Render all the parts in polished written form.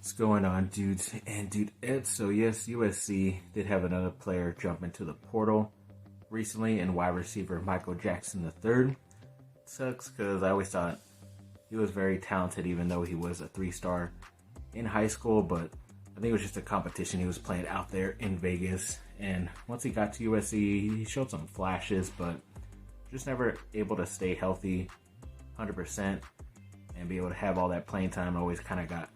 What's going on, dudes and dudettes? So yes, USC did have another player jump into the portal recently in wide receiver Michael Jackson III. Sucks because I always thought he was very talented even though he was a 3-star in high school, but I think it was just a competition he was playing out there in Vegas. And once he got to USC, he showed some flashes, but just never able to stay healthy 100% and be able to have all that playing time. Always kind of got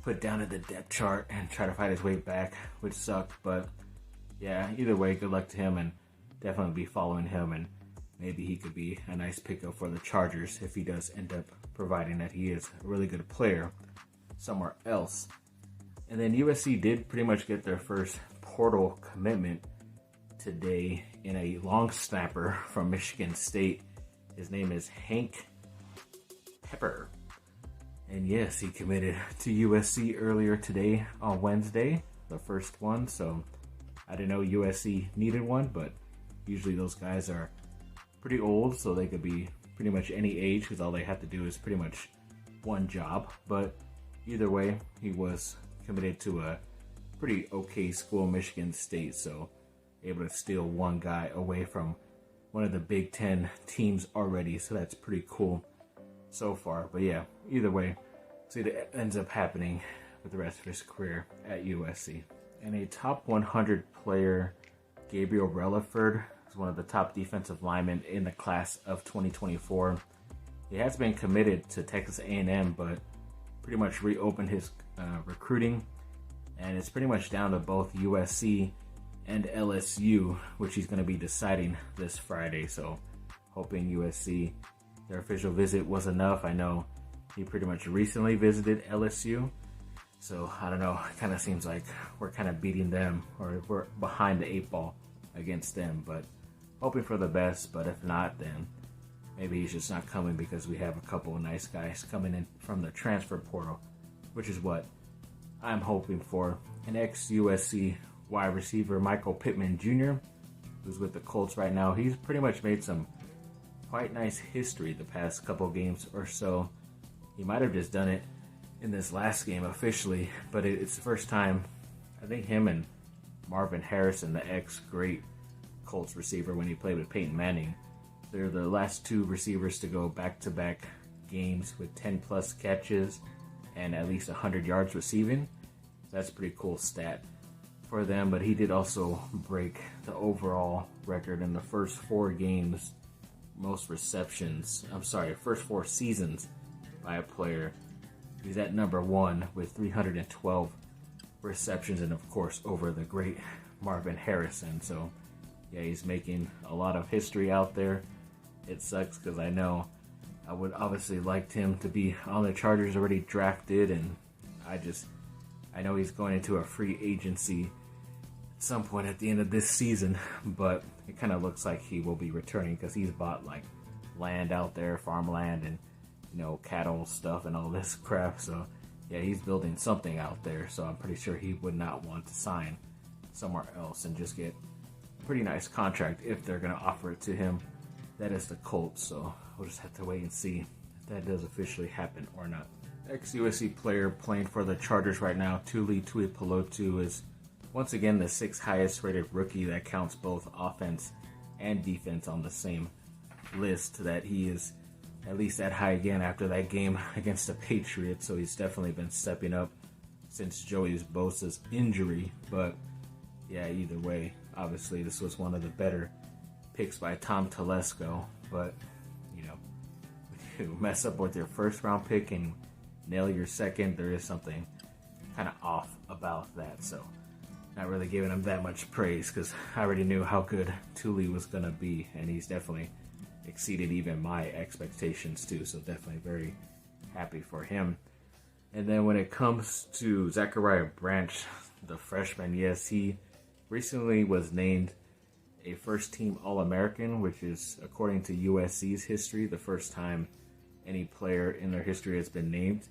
put down at the depth chart and try to fight his way back, which sucked. But yeah, either way, good luck to him, and definitely be following him, and maybe he could be a nice pickup for the Chargers if he does end up providing that he is a really good player somewhere else. And then USC did pretty much get their first portal commitment today in a long snapper from Michigan State. His name is Hank Pepper. And yes, he committed to USC earlier today on Wednesday, the first one. So I didn't know USC needed one, but usually those guys are pretty old, so they could be pretty much any age because all they have to do is pretty much one job. But either way, he was committed to a pretty okay school, Michigan State, so able to steal one guy away from one of the Big Ten teams already, so that's pretty cool so far. But yeah, either way, see what ends up happening with the rest of his career at USC. And a top 100 player, Gabriel Relaford, is one of the top defensive linemen in the class of 2024. He has been committed to Texas A&M, but pretty much reopened his recruiting, and it's pretty much down to both USC and LSU, which he's going to be deciding this Friday. So hoping USC, their official visit was enough. I know he pretty much recently visited LSU, so I don't know, it kind of seems like we're kind of beating them, or we're behind the 8 ball against them, but hoping for the best. But if not, then maybe he's just not coming because we have a couple of nice guys coming in from the transfer portal, which is what I'm hoping for. An ex-USC wide receiver, Michael Pittman Jr., who's with the Colts right now. He's pretty much made some quite nice history the past couple games or so. He might have just done it in this last game officially, but it's the first time. I think him and Marvin Harrison, the ex-great Colts receiver when he played with Peyton Manning, they're the last two receivers to go back-to-back games with 10-plus catches and at least 100 yards receiving. That's a pretty cool stat for them, but he did also break the overall record in the first 4 games, first 4 seasons by a player. He's at number 1 with 312 receptions, and of course over the great Marvin Harrison. So yeah, he's making a lot of history out there. It sucks because I know I would obviously liked him to be on the Chargers already drafted, and I know he's going into a free agency at some point at the end of this season, but it kind of looks like he will be returning because he's bought like land out there, farmland, and cattle stuff and all this crap. So yeah, he's building something out there, so I'm pretty sure he would not want to sign somewhere else and just get a pretty nice contract if they're going to offer it to him. That is the Colts, so we'll just have to wait and see if that does officially happen or not. Ex-USC player playing for the Chargers right now, Tuli Tuipulotu, is once again the 6th highest rated rookie that counts both offense and defense on the same list. That he is at least that high again after that game against the Patriots, so he's definitely been stepping up since Joey Bosa's injury. But yeah, either way, obviously this was one of the better picks by Tom Telesco, but when you mess up with your first round pick and nail your second, there is something kind of off about that. So not really giving him that much praise because I already knew how good Tuli was going to be, and he's definitely exceeded even my expectations too, so definitely very happy for him. And then when it comes to Zachariah Branch, the freshman, yes, he recently was named a first-team All-American, which is, according to USC's history, the first time any player in their history has been named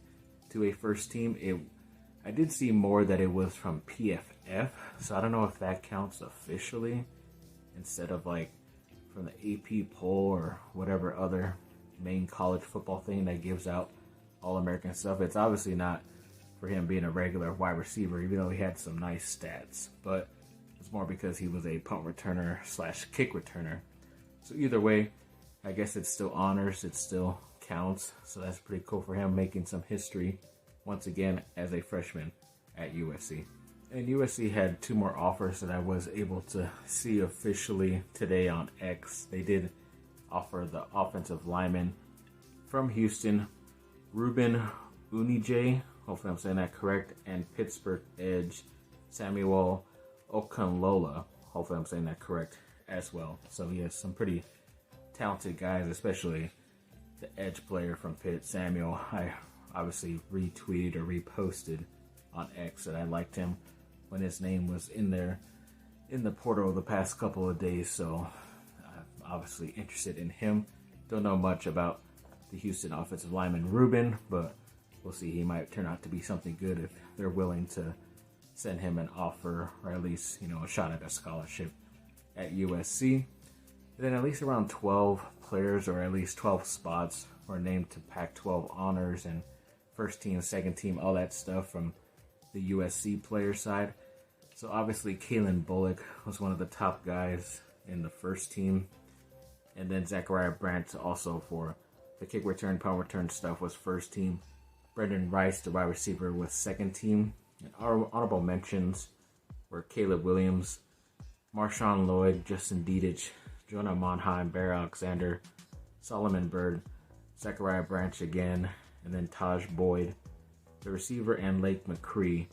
to a first team. I did see more that it was from PFF, so I don't know if that counts officially instead of like from the AP poll or whatever other main college football thing that gives out All-American stuff. It's obviously not for him being a regular wide receiver, even though he had some nice stats. But it's more because he was a punt returner / kick returner. So either way, I guess it's still honors. It still counts. So that's pretty cool for him, making some history once again as a freshman at USC. And USC had 2 more offers that I was able to see officially today on X. They did offer the offensive lineman from Houston, Ruben Unije, hopefully I'm saying that correct, and Pittsburgh edge Samuel Okunlola, hopefully I'm saying that correct as well. So he has some pretty talented guys, especially the edge player from Pitt, Samuel. I obviously retweeted or reposted on X that I liked him when his name was in there in the portal the past couple of days, so I'm obviously interested in him. Don't know much about the Houston offensive lineman Ruben, but we'll see. He might turn out to be something good if they're willing to send him an offer, or at least, a shot at a scholarship at USC. And then at least around 12 players, or at least 12 spots, were named to Pac-12 honors and first team, second team, all that stuff from the USC player side. So obviously Kalen Bullock was one of the top guys in the first team. And then Zachariah Brandt also for the kick return, punt return stuff was first team. Brendan Rice, the wide receiver, was second team. And our honorable mentions were Caleb Williams, Marshawn Lloyd, Justin Dedich, Jonah Monheim, Bear Alexander, Solomon Byrd, Zachariah Branch again, and then Taj Boyd, the receiver, and Lake McCree,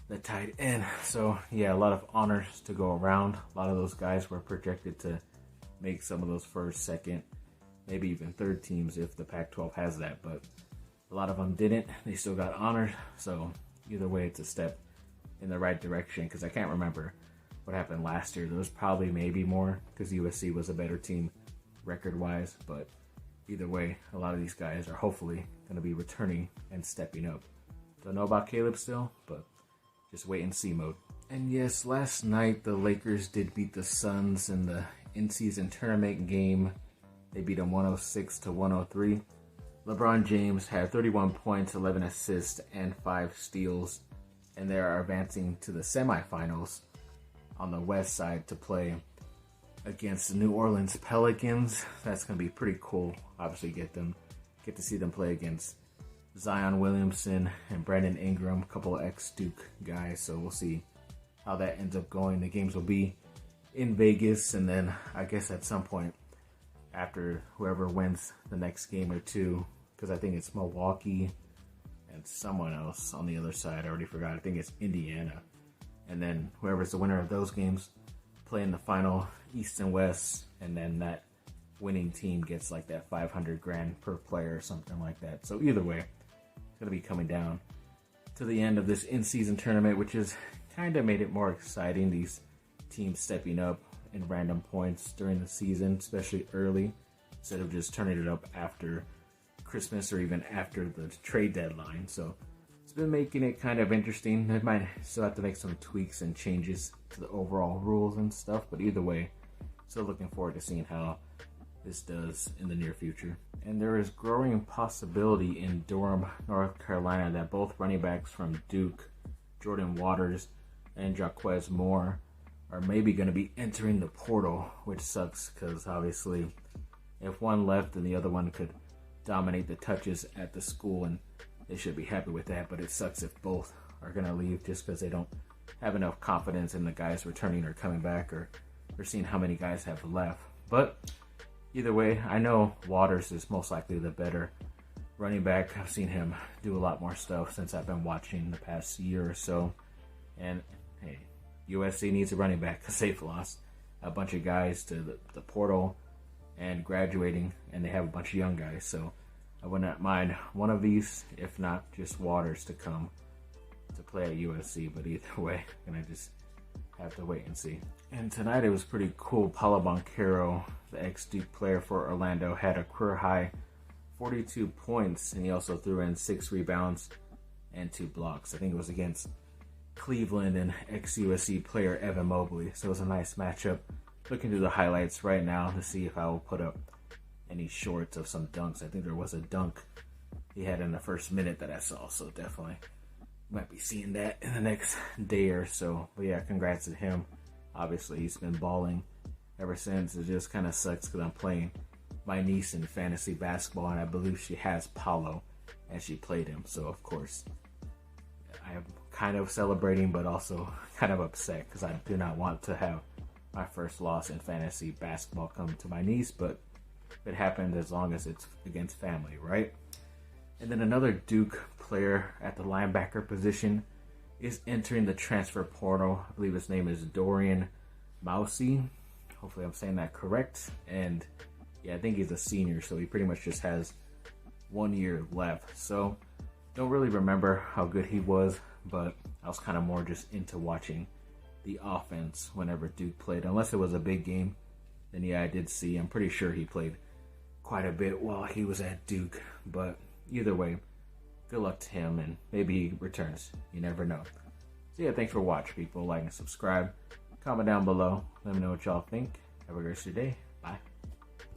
the tight end. So yeah, a lot of honors to go around. A lot of those guys were projected to make some of those first, second, maybe even third teams if the Pac-12 has that, but a lot of them didn't. They still got honored. So either way, it's a step in the right direction, because I can't remember what happened last year. There was probably maybe more because USC was a better team record-wise, but either way, a lot of these guys are hopefully going to be returning and stepping up. Don't know about Caleb still, but just wait and see mode. And yes, last night the Lakers did beat the Suns in the in-season tournament game. They beat them 106-103. LeBron James had 31 points, 11 assists, and 5 steals, and they are advancing to the semifinals on the west side to play against the New Orleans Pelicans. That's going to be pretty cool. Obviously get to see them play against Zion Williamson and Brandon Ingram, a couple of ex-Duke guys, so we'll see how that ends up going. The games will be in Vegas, and then I guess at some point after whoever wins the next game or two, because I think it's Milwaukee and someone else on the other side. I already forgot. I think it's Indiana. And then whoever's the winner of those games play in the final, East and West, and then that winning team gets like that $500,000 per player or something like that. So either way, it's going to be coming down to the end of this in-season tournament, which has kind of made it more exciting. These teams stepping up in random points during the season, especially early, instead of just turning it up after Christmas or even after the trade deadline. So it's been making it kind of interesting. They might still have to make some tweaks and changes to the overall rules and stuff, but either way, still looking forward to seeing how this does in the near future. And there is growing possibility in Durham, North Carolina, that both running backs from Duke, Jordan Waters and Jaquez Moore, are maybe going to be entering the portal, which sucks because obviously if one left, then the other one could dominate the touches at the school, and they should be happy with that. But it sucks if both are going to leave just because they don't have enough confidence in the guys returning or coming back, or seeing how many guys have left. But either way, I know Waters is most likely the better running back. I've seen him do a lot more stuff since I've been watching the past year or so. And hey, USC needs a running back because they've lost a bunch of guys to the portal and graduating, and they have a bunch of young guys. So I would not mind one of these, if not just Waters, to come to play at USC. But either way, I'm going to just have to wait and see. And tonight it was pretty cool. Paulo Banchero, the ex-Duke player for Orlando, had a career-high 42 points, and he also threw in 6 rebounds and 2 blocks. I think it was against Cleveland and ex-USC player Evan Mobley. So it was a nice matchup. Looking through the highlights right now to see if I will put up any shorts of some dunks. I think there was a dunk he had in the first minute that I saw, so definitely Might be seeing that in the next day or so. But yeah, congrats to him. Obviously, he's been balling ever since. It just kind of sucks because I'm playing my niece in fantasy basketball, and I believe she has Paulo, and she played him. So, of course, I am kind of celebrating, but also kind of upset because I do not want to have my first loss in fantasy basketball come to my niece, but it happened as long as it's against family, right? And then another Duke player at the linebacker position is entering the transfer portal. I believe his name is Dorian Mousey. Hopefully I'm saying that correct. And yeah, I think he's a senior, so he pretty much just has 1 year left. So don't really remember how good he was, but I was kind of more just into watching the offense whenever Duke played. Unless it was a big game, then yeah, I did see. I'm pretty sure he played quite a bit while he was at Duke, but either way, good luck to him, and maybe he returns. You never know. So yeah, thanks for watching, people. Like and subscribe. Comment down below. Let me know what y'all think. Have a great day. Bye.